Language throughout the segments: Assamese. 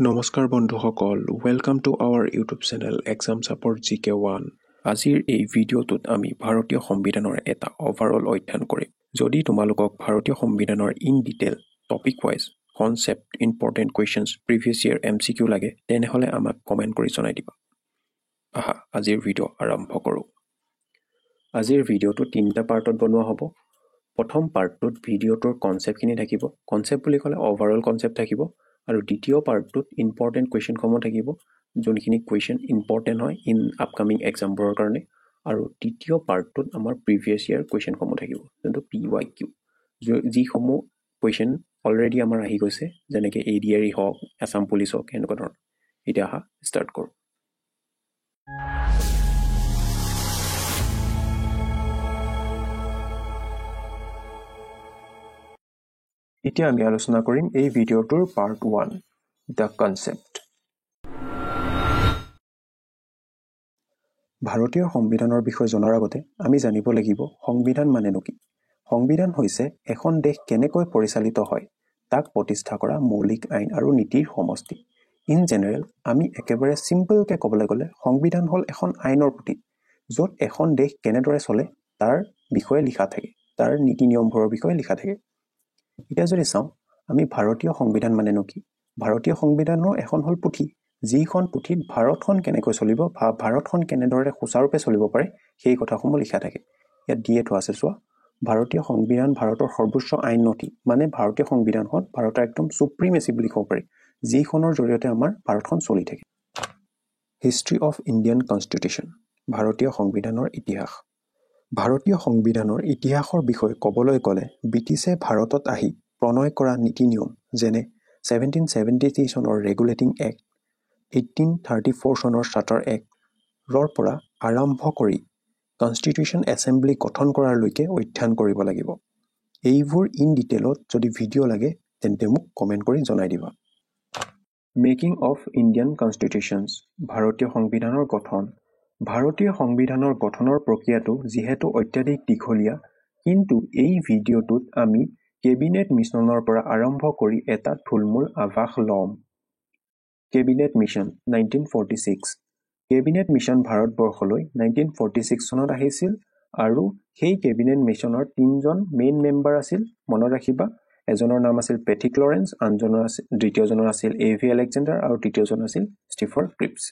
নমস্কাৰ বন্ধুসকল, welcome to our YouTube channel exam support GK1। আজিৰ এই ভিডিঅ'টোত আমি ভাৰতীয় সংবিধানৰ এটা অভাৰঅল অধ্যয়ন কৰিম। যদি তোমালোকক ভাৰতীয় সংবিধানৰ in detail, topic wise, concept, important questions, previous year MCQ লাগে, তেনেহ'লে আমাক কমেণ্ট কৰি জনাই দিবা। আহা, আজিৰ ভিডিঅ' আৰম্ভ কৰোঁ। আজিৰ ভিডিঅ'টো 3টা পাৰ্টত বনোৱা হ'ব। প্ৰথম পাৰ্টটোত ভিডিঅ'টোৰ কনচেপ্টখিনি থাকিব। কনচেপ্ট বুলি ক'লে অভাৰঅল কনচেপ্ট থাকিব। আৰু দ্বিতীয় পাৰ্টটোত ইম্পৰ্টেণ্ট কুৱেশ্যনসমূহ থাকিব, যোনখিনি কুৱেশ্যন ইম্পৰ্টেণ্ট হয় ইন আপকামিং এক্সামবোৰৰ কাৰণে। আৰু তৃতীয় পাৰ্টটোত আমাৰ প্ৰিভিয়াছ ইয়েৰ কুৱেশ্যনসমূহ থাকিব, যোনটো PYQ, যিসমূহ কুৱেশ্যন অলৰেডি আমাৰ আহি গৈছে, যেনেকৈ ADRE হওক, আছাম পুলিচ হওক, এনেকুৱা ধৰণৰ। এতিয়া আহা ষ্টাৰ্ট কৰোঁ। এতিয়া আমি আলোচনা কৰিম এই ভিডিঅ'টোৰ পাৰ্ট 1, দ্য কনচেপ্ট। ভাৰতীয় সংবিধানৰ বিষয়ে জনাৰ আগতে আমি জানিব লাগিব সংবিধান মানেনো কি। সংবিধান হৈছে এখন দেশ কেনেকৈ পৰিচালিত হয় তাক প্ৰতিষ্ঠা কৰা মৌলিক আইন আৰু নীতিৰ সমষ্টি। ইন জেনেৰেল আমি একেবাৰে চিম্পলকৈ ক'বলৈ গ'লে সংবিধান হ'ল এখন আইনৰ পুথি, য'ত এখন দেশ কেনেদৰে চলে তাৰ বিষয়ে লিখা থাকে, তাৰ নীতি নিয়মবোৰৰ বিষয়ে লিখা থাকে। এতিয়া যদি চাওঁ আমি ভাৰতীয় সংবিধান মানেনো কি, ভাৰতীয় সংবিধানৰ এখন হ'ল পুথি, যিখন পুথিত ভাৰতখন কেনেকৈ চলিব বা ভাৰতখন কেনেদৰে সুচাৰুৰূপে চলিব পাৰে সেই কথাসমূহ লিখা থাকে। ইয়াত দিয়ে থোৱা আছে, চোৱা, ভাৰতীয় সংবিধান ভাৰতৰ সৰ্বোচ্চ আইন নথি, মানে ভাৰতীয় সংবিধানখন ভাৰতৰ একদম সুপ্ৰিমেচি বুলি ক'ব পাৰি, যিখনৰ জৰিয়তে আমাৰ ভাৰতখন চলি থাকে। হিষ্ট্ৰী অফ ইণ্ডিয়ান কনষ্টিটিউশ্যন, ভাৰতীয় সংবিধানৰ ইতিহাস। ভাৰতীয় সংবিধানৰ ইতিহাসৰ বিষয়ে ক'বলৈ গ'লে ব্ৰিটিছে ভাৰতত আহি প্ৰণয় কৰা নীতি নিয়ম, যেনে 1773 চনৰ ৰেগুলেটিং এক্ট, 1834 চনৰ চাৰ্টাৰ এক্টৰ পৰা আৰম্ভ কৰি কনষ্টিটিউশ্যন এছেম্বলি গঠন কৰালৈকে অধ্যয়ন কৰিব লাগিব। এইবোৰ ইন ডিটেইলত যদি ভিডিঅ' লাগে তেন্তে মোক কমেণ্ট কৰি জনাই দিবা। মেকিং অফ ইণ্ডিয়ান কনষ্টিটিউশ্যনছ, ভাৰতীয় সংবিধানৰ গঠন। ভাৰতীয় সংবিধানৰ গঠনৰ প্ৰক্ৰিয়াটো যিহেতু অত্যাধিক দীঘলীয়া, কিন্তু এই ভিডিঅ'টোত আমি কেবিনেট মিছনৰ পৰা আৰম্ভ কৰি এটা থুলমূল আভাস ল'ম। Cabinet mission 1946। কেবিনেট মিছন ভাৰতবৰ্ষলৈ 1946 চনত আহিছিল আৰু সেই কেবিনেট মিছনৰ 3জন মেইন মেম্বাৰ আছিল, মনত ৰাখিবা। এজনৰ নাম আছিল পেথিক লৰেন্স, দ্বিতীয়জনৰ আছিল AV আলেকজেণ্ডাৰ আৰু তৃতীয়জন আছিল ষ্টিফাৰ ক্ৰিপছ।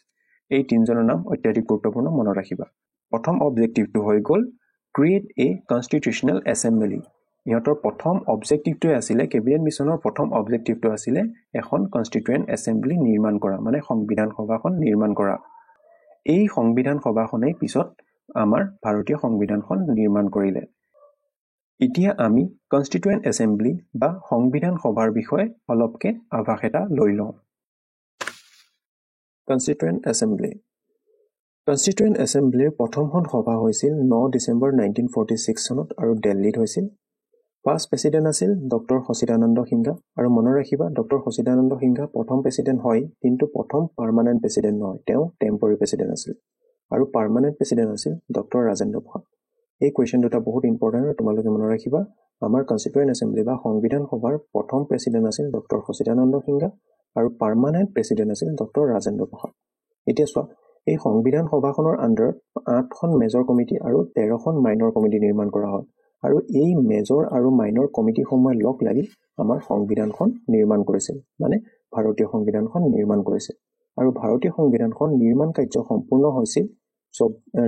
এই 3জনৰ নাম অত্যাধিক গুৰুত্বপূৰ্ণ, মনত ৰাখিবা। প্ৰথম অবজেক্টিভটো হৈ গ'ল ক্ৰিয়েট এ কনষ্টিটিউশ্যনেল এছেম্বলি। ইহঁতৰ প্ৰথম অবজেক্টিভটোৱে আছিলে, কেবিনেট মিছনৰ প্ৰথম অবজেক্টিভটো আছিলে এখন কনষ্টিটিউৱেণ্ট এছেম্বলি নিৰ্মাণ কৰা, মানে সংবিধান সভাখন নিৰ্মাণ কৰা। এই সংবিধান সভাখনেই পিছত আমাৰ ভাৰতীয় সংবিধানখন নিৰ্মাণ কৰিলে। এতিয়া আমি কনষ্টিটিউৱেণ্ট এছেম্বলি বা সংবিধান সভাৰ বিষয়ে অলপকৈ আভাস এটা লৈ লওঁ। Constituent assembly. কনষ্টিটিউৱেণ্ট এছেম্বলিৰ প্ৰথমখন সভা হৈছিল 9 ডিচেম্বৰ 1946 চনত আৰু দিল্লীত হৈছিল। ফাৰ্ষ্ট প্ৰেচিডেণ্ট আছিল ডক্টৰ সচিদানন্দ সিনহা, আৰু মনত ৰাখিবা ডক্টৰ সচিদানন্দ সিনহা প্ৰথম প্ৰেচিডেণ্ট হয়, কিন্তু প্ৰথম পাৰ্মানেণ্ট প্ৰেচিডেণ্ট নহয়, তেওঁ টেম্পৰৰী প্ৰেচিডেণ্ট আছিল। আৰু পাৰ্মানেণ্ট প্ৰেচিডেণ্ট আছিল ডক্টৰ ৰাজেন্দ্ৰ প্ৰসাদ। এই কুৱেশ্যন দুটা বহুত ইম্পৰ্টেণ্ট, আৰু তোমালোকে মনত ৰাখিবা আমাৰ কনষ্টিটিউৱেণ্ট এছেম্বলি বা সংবিধান সভাৰ প্ৰথম প্ৰেচিডেণ্ট আছিল ডক্টৰ সচিদানন্দ সিনহা আৰু পাৰ্মানেণ্ট প্ৰেচিডেণ্ট আছিল ডক্টৰ ৰাজেন্দ্ৰ প্ৰসাদ। এতিয়া চোৱা, এই সংবিধান সভাখনৰ আণ্ডাৰত 8খন মেজৰ কমিটি আৰু 13খন মাইনৰ কমিটি নিৰ্মাণ কৰা হয়, আৰু এই মেজৰ আৰু মাইনৰ কমিটিসমূহে লগ লাগি আমাৰ সংবিধানখন নিৰ্মাণ কৰিছিল, মানে ভাৰতীয় সংবিধানখন নিৰ্মাণ কৰিছিল। আৰু ভাৰতীয় সংবিধানখন নিৰ্মাণ কাৰ্য সম্পূৰ্ণ হৈছিল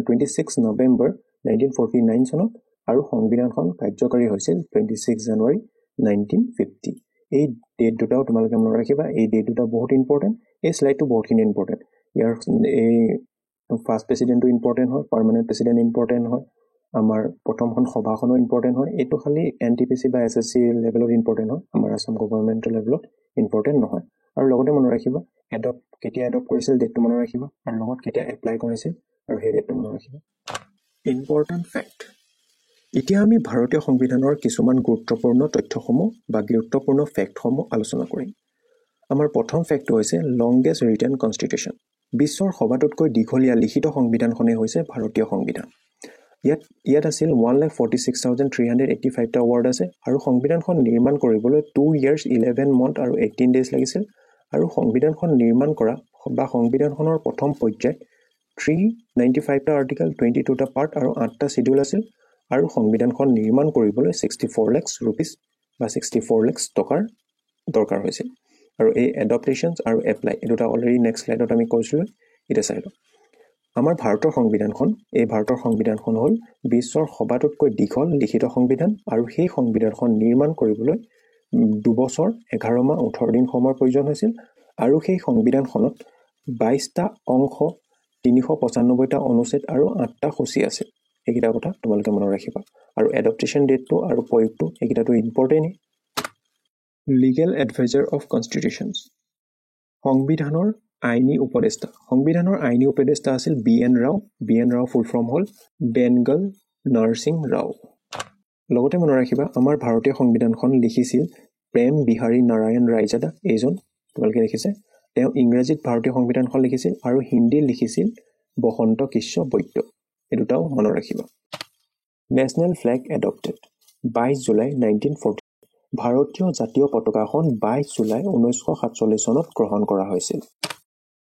26 নৱেম্বৰ 1949 চনত, আৰু সংবিধানখন কাৰ্যকাৰী হৈছিল 26 জানুৱাৰী 1950। এই ডেট দুটাও তোমালোকে মনত ৰাখিবা, এই ডেট দুটা বহুত ইম্পৰ্টেণ্ট। এই শ্লাইডটো বহুতখিনি ইম্পৰ্টেণ্ট। ইয়াৰ এই ফাৰ্ষ্ট প্ৰেচিডেণ্টটো ইম্পৰ্টেণ্ট হয়, পাৰ্মানেণ্ট প্ৰেচিডেণ্ট ইম্পৰ্টেণ্ট হয়, আমাৰ প্ৰথমখন সভাখনো ইম্পৰ্টেণ্ট হয়। এইটো খালি NTPC বা SSC লেভেলত ইম্পৰ্টেণ্ট হয়, আমাৰ আছাম গভৰ্ণমেণ্টৰ লেভেলত ইম্পৰ্টেণ্ট নহয়। আৰু লগতে মনত ৰাখিবা কেতিয়া এডপ্ট কৰিছিল ডেটটো মনত ৰাখিবা, আৰু লগত কেতিয়া এপ্লাই কৰিছিল আৰু সেই ডেটটো মনত ৰাখিবা। Important fact. এতিয়া আমি ভাৰতীয় সংবিধানৰ কিছুমান গুৰুত্বপূৰ্ণ তথ্যসমূহ বা গুৰুত্বপূৰ্ণ ফেক্টসমূহ আলোচনা কৰিম। আমাৰ প্ৰথম ফেক্টটো হৈছে লংগেষ্ট ৰিটেন কনষ্টিটিউশ্যন। বিশ্বৰ সবাতোতকৈ দীঘলীয়া লিখিত সংবিধানখনেই হৈছে ভাৰতীয় সংবিধান। ইয়াত আছিল 1,46,385টা ৱৰ্ড আছে, আৰু সংবিধানখন নিৰ্মাণ কৰিবলৈ 2 years 11 months আৰু 18 days লাগিছিল, আৰু সংবিধানখন নিৰ্মাণ কৰা বা সংবিধানখনৰ প্ৰথম পৰ্যায়ত 395টা আৰ্টিকেল 22টা পাৰ্ট আৰু 8টা শিডিউল আছিল আৰু সংবিধানখন নিৰ্মাণ কৰিবলৈ 64 লাখ ৰুপিজ বা 64 লাখ টকাৰ দৰকাৰ হৈছিল আৰু এই এডপ্টেশ্যনছ আৰু এপ্লাই এই দুটা অলৰেডি নেক্সট স্লাইডত আমি কৈছিলোঁ এটা চাই লওঁ আমাৰ ভাৰতৰ সংবিধানখন হ'ল বিশ্বৰ সবাতোতকৈ দীঘল লিখিত সংবিধান আৰু সেই সংবিধানখন নিৰ্মাণ কৰিবলৈ 2 বছৰ 11 মাহ 18 দিন সময়ৰ প্ৰয়োজন হৈছিল আৰু সেই সংবিধানখনত 22টা অংশ 395টা অনুচ্ছেদ আৰু 8টা সূচী আছে এইকেইটা কথা তোমালোকে মনত ৰাখিবা আৰু এডপ্টেশ্যন ডেটটো আৰু প্ৰয়োগটো এইকেইটাটো ইম্পৰ্টেণ্ট লিগেল এডভাইজাৰ অফ কনষ্টিটিউশ্যনছ সংবিধানৰ আইনী উপদেষ্টা আছিল বি.এন. ৰাও ফুল ফৰ্ম হ'ল বেনগল নৰসিং ৰাও লগতে মনত ৰাখিবা আমাৰ ভাৰতীয় সংবিধানখন লিখিছিল প্ৰেম বিহাৰী নাৰায়ণ ৰায়জাদা এইজন তোমালোকে দেখিছে তেওঁ ইংৰাজীত ভাৰতীয় সংবিধানখন লিখিছিল আৰু হিন্দীত লিখিছিল বসন্ত কিশ্য বৈদ্য এই দুটাও মনত ৰাখিবা নেশ্যনেল ফ্লেগ এডপ্টেড 22 জুলাই 1940 ভাৰতীয় জাতীয় পতাকাখন 22 জুলাই 1947 চনত গ্ৰহণ কৰা হৈছিল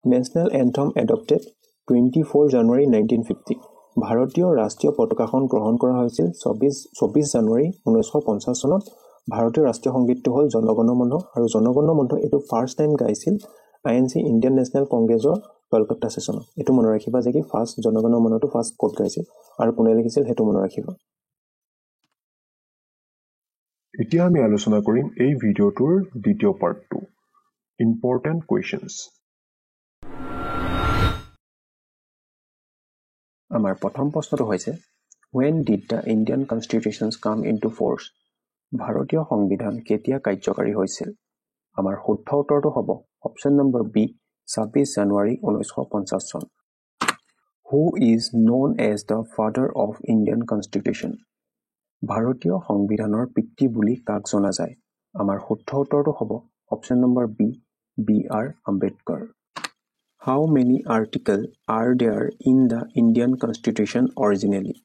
নেশ্যনেল এন্থম এডপ্টেড 24 জানুৱাৰী 1950 ভাৰতীয় ৰাষ্ট্ৰীয় পতাকাখন গ্ৰহণ কৰা হৈছিল 24 জানুৱাৰী 1950 চনত ভাৰতীয় ৰাষ্ট্ৰীয় সংগীতটো হ'ল জনগণ মন আৰু জনগণ মন এইটো ফাৰ্ষ্ট টাইম গাইছিল আইএনচি ইণ্ডিয়ান নেশ্যনেল কংগ্ৰেছৰ কলকাতা সেছনত এইটো মনত ৰাখিবা যে কি ফাৰ্ষ্ট জনগণ মনটো ফাৰ্ষ্ট কোট গাইছিল আৰু কোনে লিখিছিল সেইটো মনত ৰাখিবা এতিয়া আমি আলোচনা কৰিম এই ভিডিঅ'টোৰ দ্বিতীয় পাৰ্টটো ইম্পৰ্টেণ্ট কুৱেশ্যনছ আমাৰ প্ৰথম প্ৰশ্নটো হৈছে when did the Indian constitutions come into force ভাৰতীয় সংবিধান কেতিয়া কাৰ্যকাৰী হৈছিল আমাৰ শুদ্ধ উত্তৰটো হ'ব অপচন নম্বৰ বি 26 জানুৱাৰী 1950 চন Who is known as the father of Indian Constitution ভাৰতীয় সংবিধানৰ পিতৃ বুলি কাক জনা যায় আমাৰ শুদ্ধ উত্তৰটো হ'ব option number B B R. Ambedkar How many articles are there in the Indian Constitution originally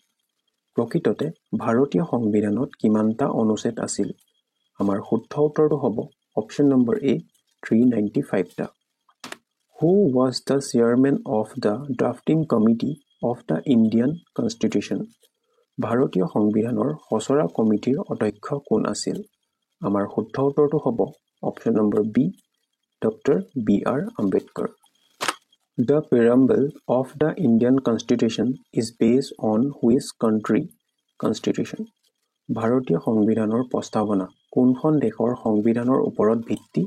প্ৰকৃততে ভাৰতীয় সংবিধানত কিমানটা অনুচ্ছেদ আছিল আমাৰ শুদ্ধ উত্তৰটো হ'ব অপচন নম্বৰ এ 395টা Who was the chairman of the drafting committee of the Indian Constitution ভাৰতীয় সংবিধানৰ খচৰা কমিটিৰ অধ্যক্ষ কোন আছিল আমাৰ শুদ্ধ উত্তৰটো হ'ব option number B doctor B R. Ambedkar The preamble of the Indian Constitution is based on which country constitution ভাৰতীয় সংবিধানৰ প্ৰস্তাৱনা কোনখন দেশৰ সংবিধানৰ ওপৰত ভিত্তি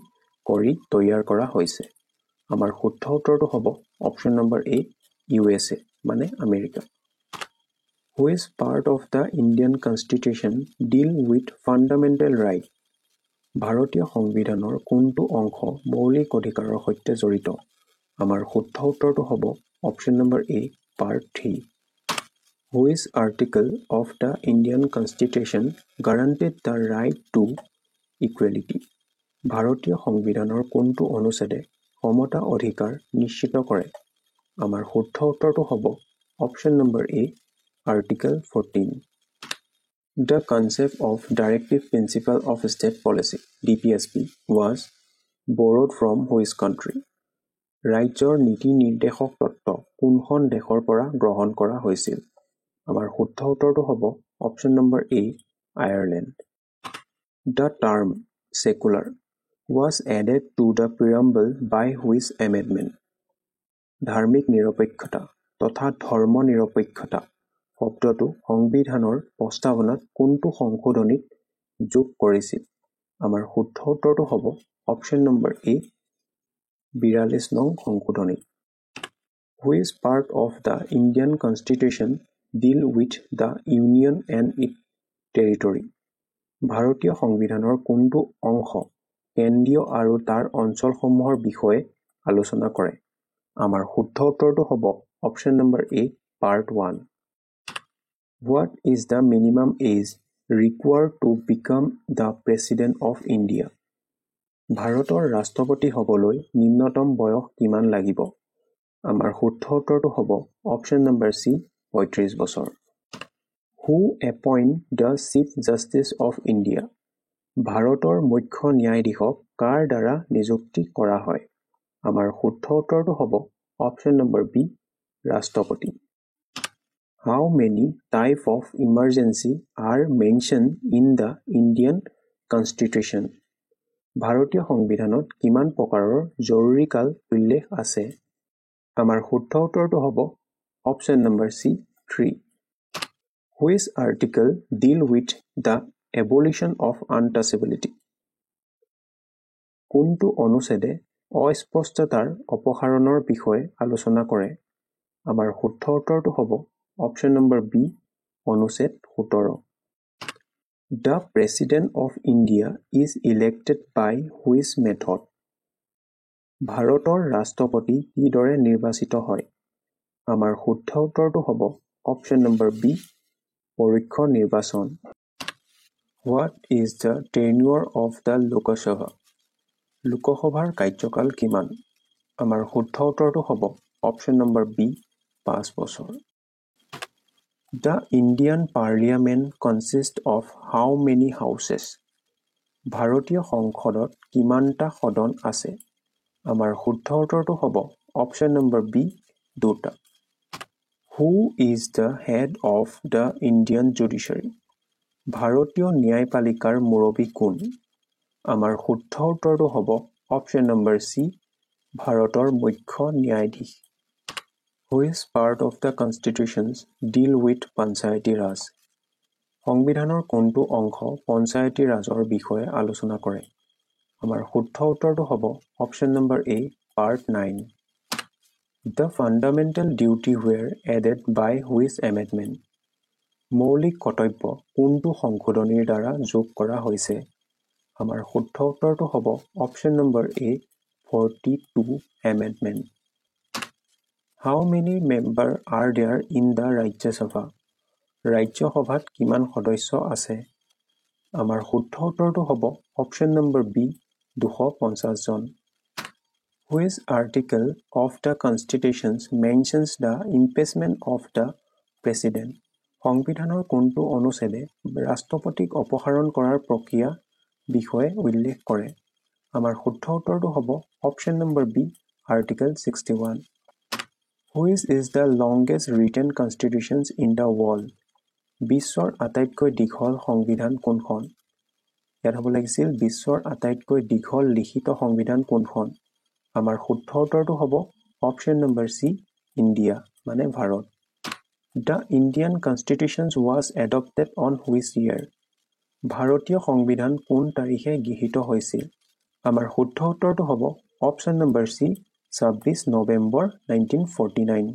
কৰি তৈয়াৰ কৰা হৈছে আমাৰ শুদ্ধ উত্তৰটো হ'ব অপচন নম্বৰ এ USA মানে America Which part of the Indian Constitution deal with fundamental right ভাৰতীয় সংবিধানৰ কোনটো অংশ মৌলিক অধিকাৰৰ সৈতে জড়িত আমাৰ শুদ্ধ উত্তৰটো হ'ব option number A part 3 Which article of the Indian Constitution guaranteed the right to equality ভাৰতীয় সংবিধানৰ কোনটো অনুচ্ছেদে সমতা অধিকাৰ নিশ্চিত কৰে আমাৰ শুদ্ধ উত্তৰটো হ'ব option number A article 14 The concept of Directive Principle of State Policy DPSP was borrowed from which country ৰাজ্যৰ নীতি নিৰ্দেশক তত্ত্ব কোনখন দেশৰ পৰা গ্ৰহণ কৰা হৈছিল আমাৰ শুদ্ধ উত্তৰটো হ'ব option number A Ireland The term secular was added to the preamble by which amendment ধাৰ্মিক নিৰপেক্ষতা তথা ধৰ্ম নিৰপেক্ষতা শব্দটো সংবিধানৰ প্ৰস্তাৱনাত কোনটো সংশোধনীত যোগ কৰিছিল আমাৰ শুদ্ধ উত্তৰটো হ'ব অপচন নম্বৰ এ 42 নং সংশোধনী Which part of the Indian Constitution deal with the Union and its territory ভাৰতীয় সংবিধানৰ কোনটো অংশ কেন্দ্ৰীয় আৰু তাৰ অঞ্চলসমূহৰ বিষয়ে আলোচনা কৰে আমাৰ শুদ্ধ উত্তৰটো হ'ব option number A part 1 What is the minimum age required to become the President of India ভাৰতৰ ৰাষ্ট্ৰপতি হ'বলৈ নিম্নতম বয়স কিমান লাগিব আমাৰ শুদ্ধ উত্তৰটো হ'ব অপচন নম্বৰ সি 35 বছৰ Who appoint the Chief Justice of India ভাৰতৰ মুখ্য ন্যায়াধীশক কাৰ দ্বাৰা নিযুক্তি কৰা হয়? আমাৰ শুদ্ধ উত্তৰটো হ'ব অপশ্যন নম্বৰ বি ৰাষ্ট্ৰপতি। How many types of emergency are mentioned in the Indian Constitution? ভাৰতীয় সংবিধানত কিমান প্ৰকাৰৰ জৰুৰীকাল উল্লেখ আছে? আমাৰ শুদ্ধ উত্তৰটো হ'ব option number C 3। Which article deal with the abolition of untouchability? কোনটো অনুচ্ছেদে অস্পষ্টতাৰ অপসাৰণৰ বিষয়ে আলোচনা কৰে? আমাৰ শুদ্ধ উত্তৰটো হ'ব অপশ্যন নম্বৰ বি অনুচ্ছেদ 17। The President of India is elected by which method? ভাৰতৰ ৰাষ্ট্ৰপতি কিদৰে নিৰ্বাচিত হয়? আমাৰ শুদ্ধ উত্তৰটো হ'ব অপশ্যন নম্বৰ বি পৰোক্ষ নিৰ্বাচন। What is the tenure of the Lok Sabha? লোকসভাৰ কাৰ্যকাল কিমান? আমাৰ শুদ্ধ উত্তৰটো হ'ব অপশ্যন নম্বৰ বি 5 বছৰ। The Indian Parliament consists of how many houses? ভাৰতীয় সংসদত কিমানটা সদন আছে? আমাৰ শুদ্ধ উত্তৰটো হ'ব অপশ্যন নম্বৰ বি 2টা। Who is the head of the Indian Judiciary? ভাৰতীয় ন্যায়পালিকাৰ মুৰব্বী কোন? আমাৰ শুদ্ধ উত্তৰটো হ'ব অপশ্যন নম্বৰ চি ভাৰতৰ মুখ্য ন্যায়াধীশ। Which part of the Constitution deal with Panchayati Raj? সংবিধানৰ কোনটো অংশ পঞ্চায়তী ৰাজৰ বিষয়ে আলোচনা কৰে? আমাৰ শুদ্ধ উত্তৰটো হ'ব option number A part 9। The fundamental duty were added by which amendment? মৌলিক কৰ্তব্য কোনটো সংশোধনীৰ দ্বাৰা যোগ কৰা হৈছে? আমাৰ শুদ্ধ উত্তৰটো হ'ব option number A 42 amendment। How many members are there in the Rajya Sabha? ৰাজ্যসভাত কিমান সদস্য আছে? আমাৰ শুদ্ধ উত্তৰটো হ'ব অপশ্যন নম্বৰ বি 250 জন। Which article of the Constitution mentions the impeachment of the President? সংবিধানৰ কোনটো অনুচ্ছেদে ৰাষ্ট্ৰপতিক অপসাৰণ কৰাৰ প্ৰক্ৰিয়া বিষয়ে উল্লেখ কৰে? আমাৰ শুদ্ধ উত্তৰটো হ'ব option number B article 61। Which is the longest written constitution in the world? বিশ্বৰ আটাইতকৈ দীঘল সংবিধান কোনখন? ইয়াত হ'ব লাগিছিল বিশ্বৰ আটাইতকৈ দীঘল লিখিত সংবিধান কোনখন? আমাৰ শুদ্ধ উত্তৰটো হ'ব অপশ্যন নম্বৰ চি ইণ্ডিয়া মানে Bharat. The Indian Constitution was adopted on which year? ভাৰতীয় সংবিধান কোন তাৰিখে গৃহীত হৈছিল? আমাৰ শুদ্ধ উত্তৰটো হ'ব option number C 26 November 1949।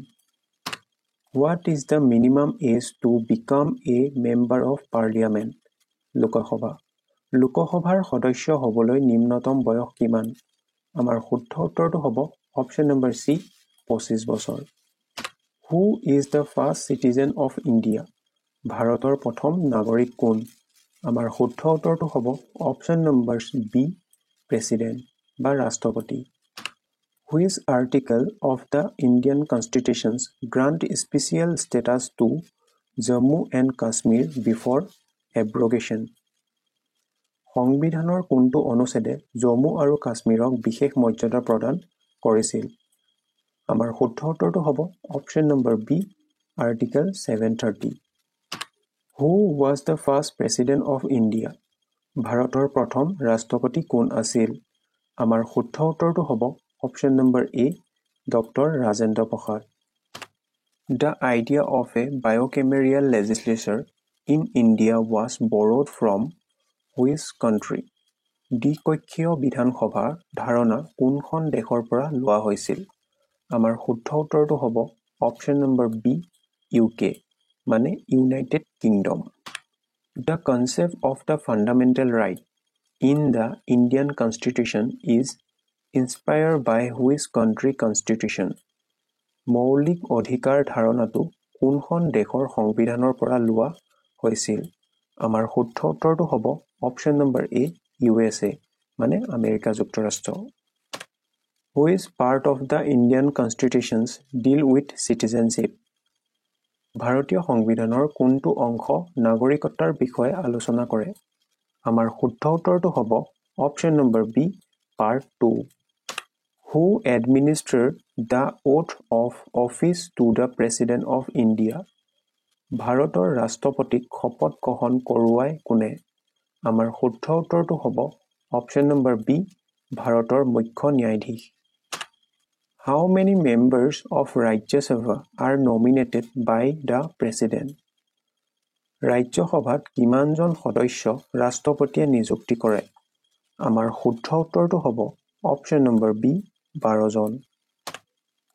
What is the minimum age to become a member of parliament? Lok Sabha লোকসভাৰ সদস্য হ'বলৈ নিম্নতম বয়স কিমান? আমাৰ শুদ্ধ উত্তৰটো হ'ব অপশ্যন নম্বৰ চি 25 বছৰ। Who is the first citizen of India? ভাৰতৰ প্ৰথম নাগৰিক কোন? আমাৰ শুদ্ধ উত্তৰটো হ'ব অপশ্যন নম্বৰ বি প্ৰেচিডেণ্ট বা ৰাষ্ট্ৰপতি। Which article of the Indian Constitution grant special status to Jammu and Kashmir before abrogation? সংবিধানৰ কোনটো অনুচ্ছেদে জম্মু আৰু কাশ্মীৰক বিশেষ মৰ্যাদা প্ৰদান কৰিছিল? আমাৰ শুদ্ধ উত্তৰটো হ'ব option number B article 730। Who was the first president of India? ভাৰতৰ প্ৰথম ৰাষ্ট্ৰপতি কোন আছিল? আমাৰ শুদ্ধ উত্তৰটো হ'ব option number A doctor Rajendra Prasad. The idea of a bicameral legislature in India was borrowed from which country? দ্বিকক্ষীয় বিধানসভাৰ ধাৰণা কোনখন দেশৰ পৰা লোৱা হৈছিল? আমাৰ শুদ্ধ উত্তৰটো হ'ব অপশ্যন নম্বৰ বি UK মানে United kingdom. The concept of the fundamental right in the Indian Constitution is inspired by which country constitution? মৌলিক অধিকাৰ ধাৰণাটো কোনখন দেশৰ সংবিধানৰ পৰা লোৱা হৈছিল? আমাৰ শুদ্ধ উত্তৰটো হ'ব অপশ্যন নম্বৰ এ USA মানে আমেৰিকা যুক্তৰাষ্ট্ৰ। Which part of the Indian Constitution deal with citizenship? ভাৰতীয় সংবিধানৰ কোনটো অংশ নাগৰিকত্বৰ বিষয়ে আলোচনা কৰে? আমাৰ শুদ্ধ উত্তৰটো হ'ব option number B Part 2. Who administered the oath of office to the President of India? ভাৰতৰ ৰাষ্ট্ৰপতিক শপত গ্ৰহণ কৰোৱাই কোনে? আমাৰ শুদ্ধ উত্তৰটো হ'ব অপশ্যন নম্বৰ বি, ভাৰতৰ মুখ্য ন্যায়াধীশ। How many members of Rajya Sabha are nominated by the President? ৰাজ্যসভাত কিমানজন সদস্য ৰাষ্ট্ৰপতিয়ে নিযুক্তি কৰে? আমাৰ শুদ্ধ উত্তৰটো হ'ব অপশ্যন নম্বৰ বি, 12 জন।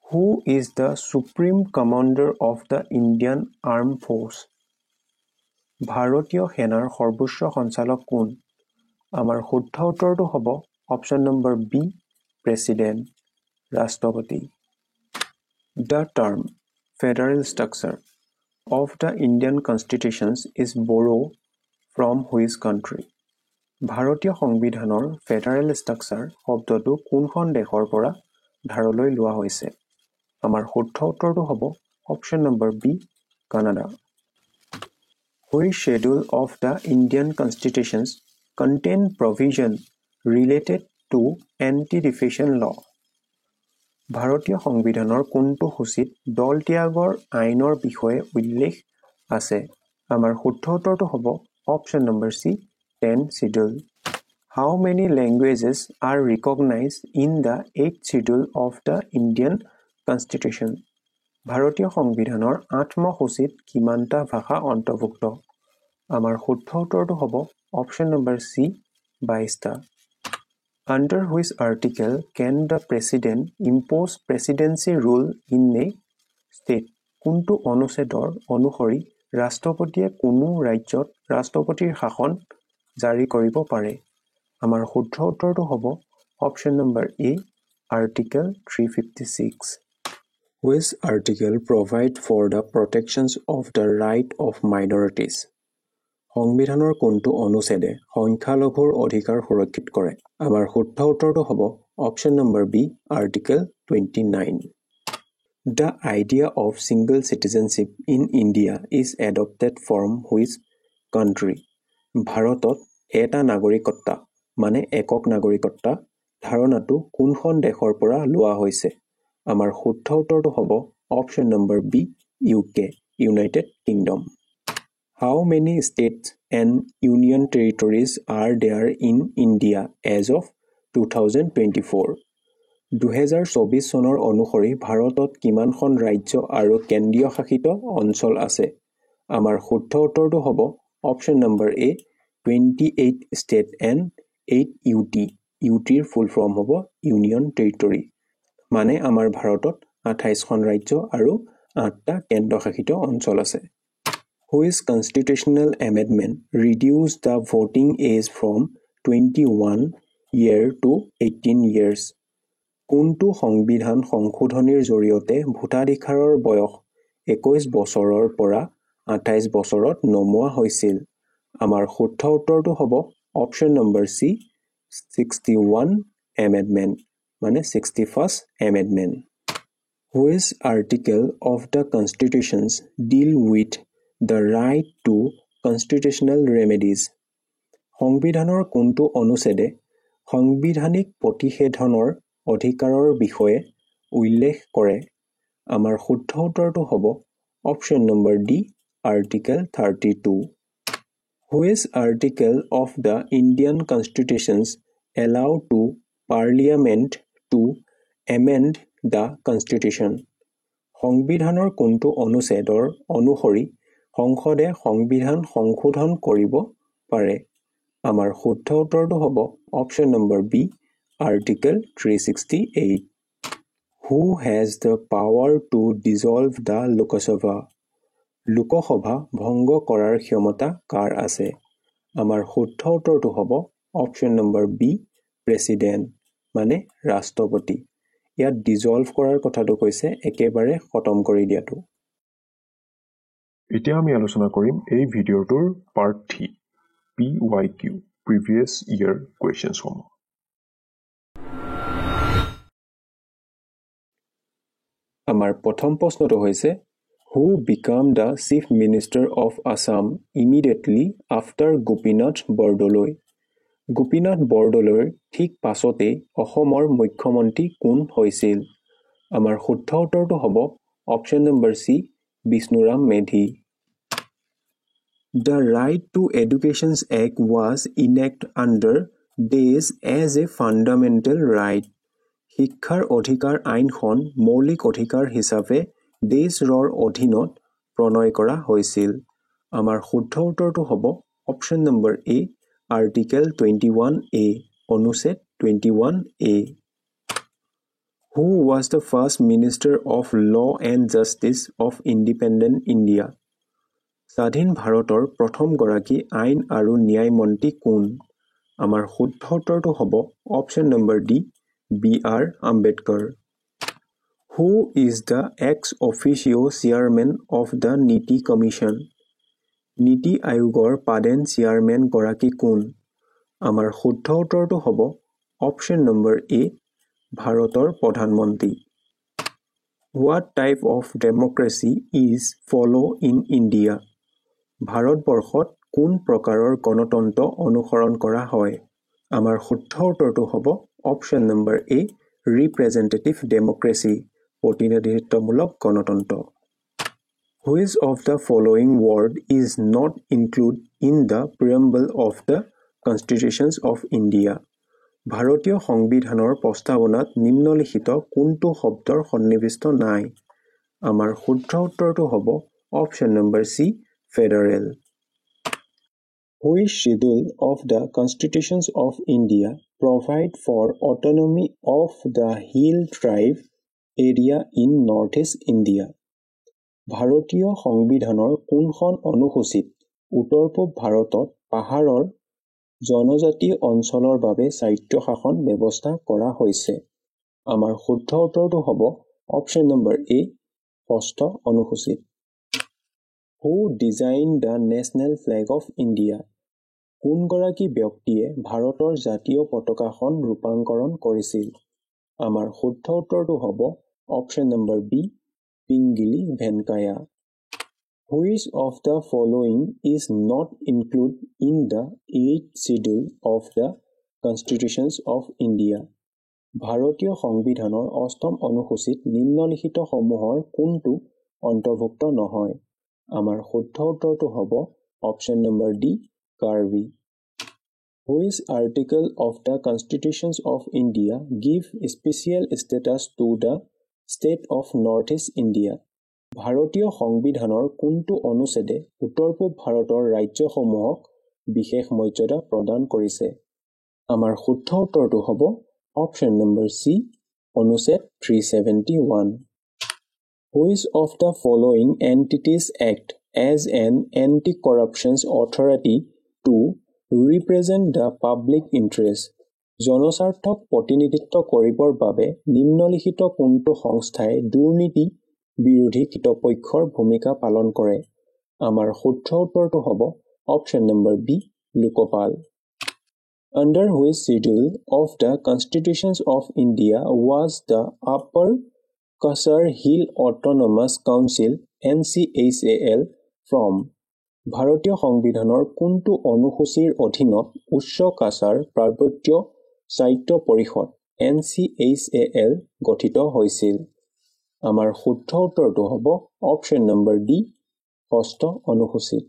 Who is the Supreme Commander of the Indian Armed Force? ভাৰতীয় সেনাৰ সৰ্বোচ্চ সঞ্চালক কোন? আমাৰ শুদ্ধ উত্তৰটো হ'ব অপশ্যন নম্বৰ বি, প্ৰেচিডেণ্ট, ৰাষ্ট্ৰপতি। The term federal structure of the Indian Constitution is borrowed from which country? ভাৰতীয় সংবিধানৰ ফেডাৰেল ষ্ট্ৰাকচাৰ শব্দটো কোনখন দেশৰ পৰা ধাৰলৈ লোৱা হৈছে? আমাৰ শুদ্ধ উত্তৰটো হ'ব option number B, Canada. Which schedule of the Indian Constitution contain provision related to anti-defamation law? ভাৰতীয় সংবিধানৰ কোনটো সূচীত দল ত্যাগৰ আইনৰ বিষয়ে উল্লেখ আছে? আমাৰ শুদ্ধ উত্তৰটো হ'ব option number C, 10 schedule. How many languages are recognized in the 8th schedule of the Indian Constitution? ভাৰতীয় সংবিধানৰ 8ম সূচীত কিমানটা ভাষা অন্তৰ্ভুক্ত? আমাৰ শুদ্ধ উত্তৰটো হ'ব অপশ্যন নম্বৰ চি, 22টা। Under which article can the President impose presidency rule in a state? কোনটো অনুচ্ছেদৰ অনুসৰি ৰাষ্ট্ৰপতিয়ে কোনো ৰাজ্যত ৰাষ্ট্ৰপতিৰ শাসন জাৰি কৰিব পাৰে? আমাৰ শুদ্ধ উত্তৰটো হ'ব option number A, article 356। Which article provide for the protections of the right of minorities? সংবিধানৰ কোনটো অনুচ্ছেদে সংখ্যালঘুৰ অধিকাৰ সুৰক্ষিত কৰে? আমাৰ শুদ্ধ উত্তৰটো হ'ব option number B, article 29। The idea of single citizenship in India is adopted from which country? ভাৰতত এটা নাগৰিকত্ব মানে একক নাগৰিকত্ব ধাৰণাটো কোনখন দেশৰ পৰা লোৱা হৈছে? আমাৰ শুদ্ধ উত্তৰটো হ'ব option number B, UK, United Kingdom. How many states and union territories are there in India as of 2024? 2024 চনৰ অনুসৰি ভাৰতত কিমানখন ৰাজ্য আৰু কেন্দ্ৰীয় শাসিত অঞ্চল আছে? আমাৰ শুদ্ধ উত্তৰটো হ'ব option number A, 28 state and 8 UT. UTৰ ফুল ফৰ্ম হ'ব ইউনিয়ন টেৰিটৰী। মানে আমাৰ ভাৰতত 28খন ৰাজ্য আৰু 8টা কেন্দ্ৰশাসিত অঞ্চল আছে। Which constitutional amendment reduced the voting age from 21 years to 18 years? কোনটো সংবিধান সংশোধনীৰ জৰিয়তে ভোটাধিকাৰৰ বয়স 21 বছৰৰ পৰা 28 বছৰত নমোৱা হৈছিল? আমাৰ শুদ্ধ উত্তৰটো হ'ব অপশ্যন নম্বৰ চি, 61 amendment, মানে 61st amendment. Which article of the Constitution deal with the right to constitutional remedies? সংবিধানৰ কোনটো অনুচ্ছেদে সাংবিধানিক প্ৰতিষেধনৰ অধিকাৰৰ বিষয়ে উল্লেখ কৰে? আমাৰ শুদ্ধ উত্তৰটো হ'ব option number D, article 32। Which article of the Indian Constitution allow to Parliament to amend the Constitution? সংবিধানৰ কোনটো অনুচ্ছেদৰ অনুসৰি সংসদে সংবিধান সংশোধন কৰিব পাৰে? আমাৰ শুদ্ধ উত্তৰটো হ'ব option number B, article 368। Who has the power to dissolve the Lok Sabha? Lok Sabha ভংগ কৰাৰ ক্ষমতা কাৰ আছে? আমাৰ শুদ্ধ উত্তৰটো হ'ব অপশ্যন নম্বৰ বি, প্ৰেচিডেণ্ট, মানে ৰাষ্ট্ৰপতি। ইয়াত ডিজলভ কৰাৰ কথাটো কৈছে একেবাৰে খতম কৰি দিয়াটো। এতিয়া আমি আলোচনা কৰিম এই ভিডিঅ'টোৰ পাৰ্ট 3, PYQ, প্ৰিভিয়াছ ইয়াৰ কুৱেশ্যনসমূহ। আমাৰ প্ৰথম প্ৰশ্নটো হৈছে Who became the Chief Minister of Assam immediately after Gopinath Bordoloi? Gopinath বৰদলৈৰ ঠিক পাছতেই অসমৰ মুখ্যমন্ত্ৰী কোন হৈছিল? আমাৰ শুদ্ধ উত্তৰটো হ'ব option number C Bishnuram Medhi. The Right to Education Act was enacted under this as a fundamental right. শিক্ষাৰ অধিকাৰ আইনখন মৌলিক অধিকাৰ হিচাপে দেশৰ অধীনত প্ৰণয়ন কৰা হৈছিল। আমাৰ শুদ্ধ উত্তৰটো হ'ব অপশ্যন নম্বৰ এ আৰ্টিকেল 21A অনুচ্ছেদ 21A। Who was the first Minister of Law and Justice of Independent India? স্বাধীন ভাৰতৰ প্ৰথমগৰাকী আইন আৰু ন্যায় মন্ত্ৰী কোন? আমাৰ শুদ্ধ উত্তৰটো হ'ব option number D B.R. Ambedkar. Who is the ex officio chairman of the Niti Commission? নীতি আয়োগৰ পাদেন চেয়াৰমেন গৰাকী কোন? আমাৰ শুদ্ধ উত্তৰটো হ'ব অপশ্যন নম্বৰ এ ভাৰতৰ প্ৰধানমন্ত্ৰী। What type of democracy is follow in India? ভাৰতবৰ্ষত কোন প্ৰকাৰৰ গণতন্ত্ৰ অনুসৰণ কৰা হয়? আমাৰ শুদ্ধ উত্তৰটো হ'ব অপশ্যন নম্বৰ এ ৰিপ্ৰেজেণ্টেটিভ ডেমক্ৰেচি প্ৰতিনিধিত্বমূলক গণতন্ত্ৰ। Which of the following word is not included in the preamble of the Constitution of India? ভাৰতীয় সংবিধানৰ প্ৰস্তাৱনাত নিম্নলিখিত কোনটো শব্দৰ সন্নিৱিষ্ট নাই? আমাৰ শুদ্ধ উত্তৰটো হ'ব option number C federal. Which schedule of the Constitution of India provide for autonomy of the hill tribe area in Northeast India? ভাৰতীয় সংবিধানৰ কোনখন অনুসূচীত উত্তৰ-পূব ভাৰতত পাহাৰৰ জনজাতি অঞ্চলৰ বাবে স্বায়ত্তশাসন ব্যৱস্থা কৰা হৈছে? আমাৰ শুদ্ধ উত্তৰটো হ'ব অপশ্যন নম্বৰ এ ষষ্ঠ অনুসূচীত। Who designed the national flag of India? কোনগৰাকী ব্যক্তিয়ে ভাৰতৰ জাতীয় পতাকাখন ৰূপান্তৰণ কৰিছিল? আমাৰ শুদ্ধ উত্তৰটো হ'ব option number B Pingali Venkayya. Which of the following is not included in the 8th schedule of the Constitution of India? ভাৰতীয় সংবিধানৰ অষ্টম অনুসূচীত নিম্নলিখিত সমূহৰ কোনটো অন্তৰ্ভুক্ত নহয়? আমাৰ শুদ্ধ উত্তৰটো হ'ব option number D Karbi. Which article of the Constitution of India give special status to the state of Northeast India? ভাৰতীয় সংবিধানৰ কোনটো অনুচ্ছেদে উত্তৰ-পূব ভাৰতৰ ৰাজ্যসমূহক বিশেষ মৰ্যাদা প্ৰদান কৰিছে? আমাৰ শুদ্ধ উত্তৰটো হ'ব অপশ্যন নম্বৰ চি অনুচ্ছেদ 371। Which of the following entities act as an anti-corruption authority to represent the public interest? জনস্বাৰ্থক প্ৰতিনিধিত্ব কৰিবৰ বাবে নিম্নলিখিত কোনটো সংস্থাই দুৰ্নীতি বিৰোধী কৰ্তৃপক্ষৰ ভূমিকা পালন কৰে? আমাৰ শুদ্ধ উত্তৰটো হ'ব option number B Lokpal. Under which schedule of the Constitution of India was the Upper Kasar Hill Autonomous Council NCHAL from? ভাৰতীয় সংবিধানৰ কোনটো অনুসূচীৰ অধীনত উচ্চ কাছাৰ পাৰ্বত্য স্বায়ত্ত পৰিষদ NCHAL গঠিত হৈছিল? আমাৰ শুদ্ধ উত্তৰটো হ'ব অপশ্যন নম্বৰ ডি ষষ্ঠ অনুসূচীত।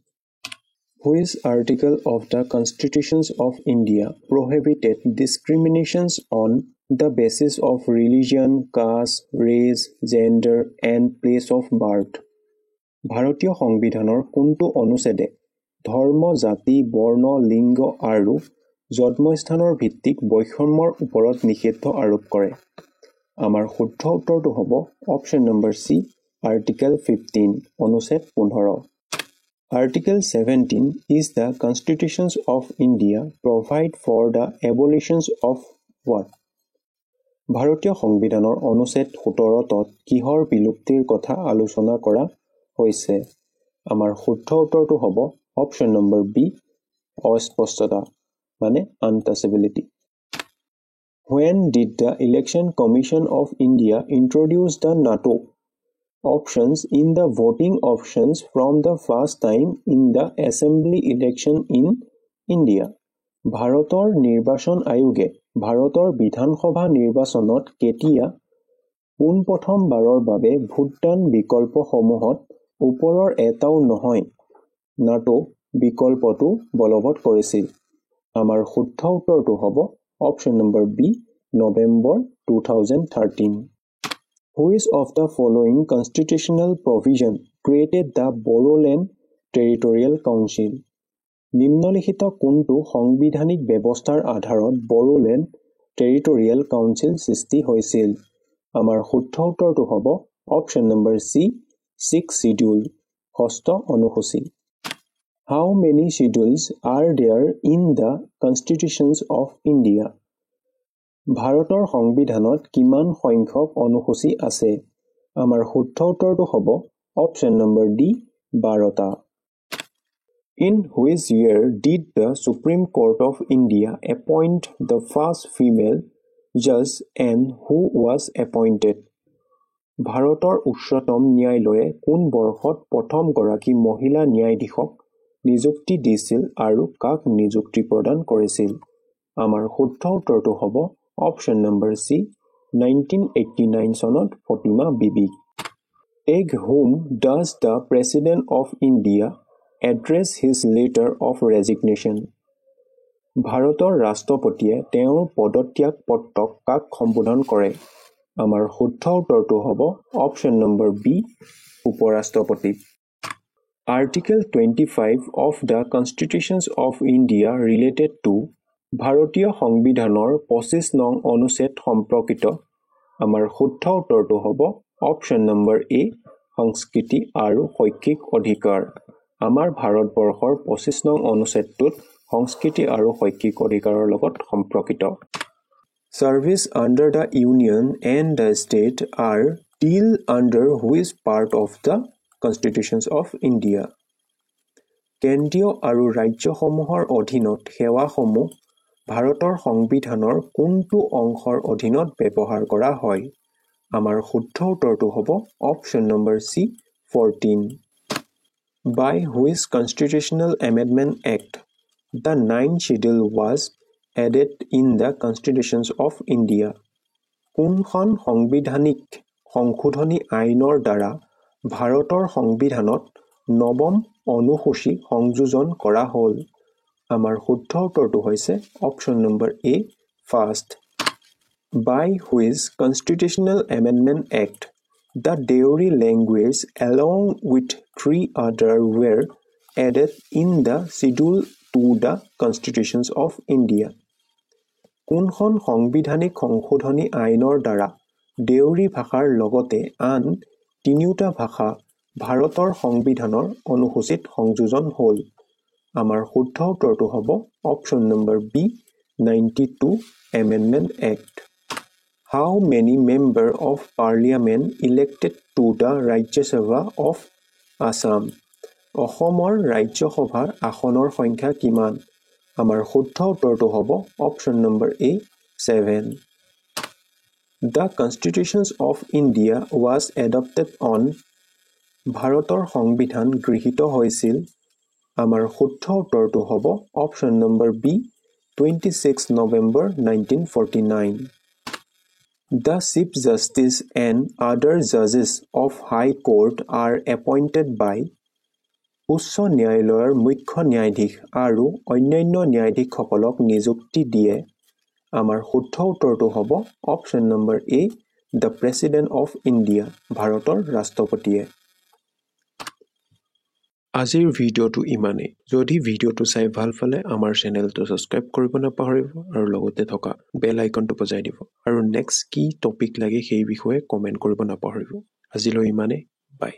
Which article of the Constitution of India prohibited discriminations on the basis of religion, caste, race, gender, and place of birth? ভাৰতীয় সংবিধানৰ কোনটো অনুচ্ছেদে ধৰ্ম, জাতি, বৰ্ণ, লিংগ আৰু জন্মস্থানৰ ভিত্তিক বৈষম্যৰ ওপৰত নিষেধ আৰোপ কৰে? আমাৰ শুদ্ধ উত্তৰটো হ'ব অপশ্যন নম্বৰ চি আৰ্টিকেল 15 অনুচ্ছেদ 15। Article 17 is the Constitution of India provide for the abolition of what? ভাৰতীয় সংবিধানৰ অনুচ্ছেদ 17 কিহৰ বিলুপ্তিৰ কথা আলোচনা কৰা হৈছে? আমাৰ শুদ্ধ উত্তৰটো হ'ব অপশ্যন নম্বৰ বি অস্পষ্টতা মানে untouchability। When did the Election Commission of India introduce the NATO options in the voting options from the first time in the assembly election in India? ভাৰতৰ নিৰ্বাচন আয়োগে ভাৰতৰ বিধানসভা নিৰ্বাচনত কেতিয়া পোনপ্ৰথমবাৰৰ বাবে ভোটদান বিকল্পসমূহত ওপৰৰ এটাও নহয় নাটো বিকল্পটো বলবৎ কৰিছিল? আমাৰ শুদ্ধ উত্তৰটো হ'ব option number B November 2013। Which of the following constitutional provision created the Bodoland Territorial Council? নিম্নলিখিত কোনটো সাংবিধানিক ব্যৱস্থাৰ আধাৰত বড়োলেণ্ড টেৰিটৰিয়েল কাউন্সিল সৃষ্টি হৈছিল? আমাৰ শুদ্ধ উত্তৰটো হ'ব অপশ্যন নম্বৰ চি 6 শিডিউল ষষ্ঠ অনুসূচী। How many schedules are there in the constitutions of India? ভাৰতৰ সংবিধানত কিমান সংখ্যক অনুসূচী আছে? আমাৰ শুদ্ধ উত্তৰটো হ'ব অপশ্যন নম্বৰ ডি 12টা। In which year did the Supreme Court of India appoint the first female judge and who was appointed? ভাৰতৰ উচ্চতম ন্যায়ালয়ে কোন বৰ্ষত প্ৰথম গৰাকী মহিলা ন্যায়াধীশক নিযুক্তি দিছিল আৰু কাক নিযুক্তি প্ৰদান কৰিছিল? আমাৰ শুদ্ধ উত্তৰটো হ'ব অপশ্যন নম্বৰ চি 1989 চনত ফতিমা বিবি। Take whom does the President of India address his letter of resignation? ভাৰতৰ ৰাষ্ট্ৰপতিয়ে তেওঁৰ পদত্যাগ পত্ৰক কাক সম্বোধন কৰে? আমাৰ শুদ্ধ উত্তৰটো হ'ব অপশ্যন নম্বৰ বি উপৰাষ্ট্ৰপতিক। Article 25 of the Constitutions of India related to ভাৰতীয় সংবিধানৰ 25 নং অনুচ্ছেদ সম্পৰ্কিত। আমাৰ শুদ্ধ উত্তৰটো হ'ব অপশ্যন নম্বৰ এ সংস্কৃতি আৰু শৈক্ষিক অধিকাৰ। আমাৰ ভাৰতবৰ্ষৰ 25 নং অনুচ্ছেদটোত সংস্কৃতি আৰু শৈক্ষিক অধিকাৰৰ লগত সম্পৰ্কিত। Service under the Union and the state are still under which part of the Constitutions of India? কেন্দ্ৰীয় আৰু ৰাজ্যসমূহৰ অধীনত সেৱাসমূহ ভাৰতৰ সংবিধানৰ কোনটো অংশৰ অধীনত ব্যৱহাৰ কৰা হয়? আমাৰ শুদ্ধ উত্তৰটো হ'ব option number C 14। By which Constitutional Amendment Act the 9th schedule was added in the Constitutions of India? কোনখন সাংবিধানিক সংশোধনী আইনৰ দ্বাৰা ভাৰতৰ সংবিধানত নৱম অনুসূচী সংযোজন কৰা হ'ল? আমাৰ শুদ্ধ উত্তৰটো হৈছে option number A first. By which Constitutional Amendment Act the Deori language along with 3 others were added in the schedule to the Constitutions of India? কোনখন সাংবিধানিক সংশোধনী আইনৰ দ্বাৰা দেউৰী ভাষাৰ লগতে আন 3টা ভাষা ভাৰতৰ সংবিধানৰ অনুসূচীত সংযোজন হ'ল? আমাৰ শুদ্ধ উত্তৰটো হ'ব option number B 92 Amendment Act. How many members of Parliament elected to the Rajya Sabha of Assam? অসমৰ ৰাজ্যসভাৰ আসনৰ সংখ্যা কিমান? আমাৰ শুদ্ধ উত্তৰটো হ'ব option number A 7। The Constitutions of India was adopted on ভাৰতৰ সংবিধান গৃহীত হৈছিল? আমাৰ শুদ্ধ উত্তৰটো হ'ব option number B 26 November 1949। The Chief Justice and other judges of High Court are appointed by উচ্চ ন্যায়ালয়ৰ মুখ্য ন্যায়াধীশ আৰু অন্যান্য ন্যায়াধীশসকলক নিযুক্তি দিয়ে? আমাৰ শুদ্ধ উত্তৰটো হ'ব option number A the president of India ভাৰতৰ ৰাষ্ট্ৰপতিয়ে। আজিৰ ভিডিঅ'টো ইমানেই। যদি ভিডিঅ'টো চাই ভাল পালে আমাৰ চেনেলটো ছাবস্ক্ৰাইব কৰিব নাপাহৰিব আৰু লগতে থকা বেল আইকনটো বজাই দিব আৰু নেক্সট কি টপিক লাগে সেই বিষয়ে কমেণ্ট কৰিব নাপাহৰিব। আজিলৈ ইমানেই। বাই।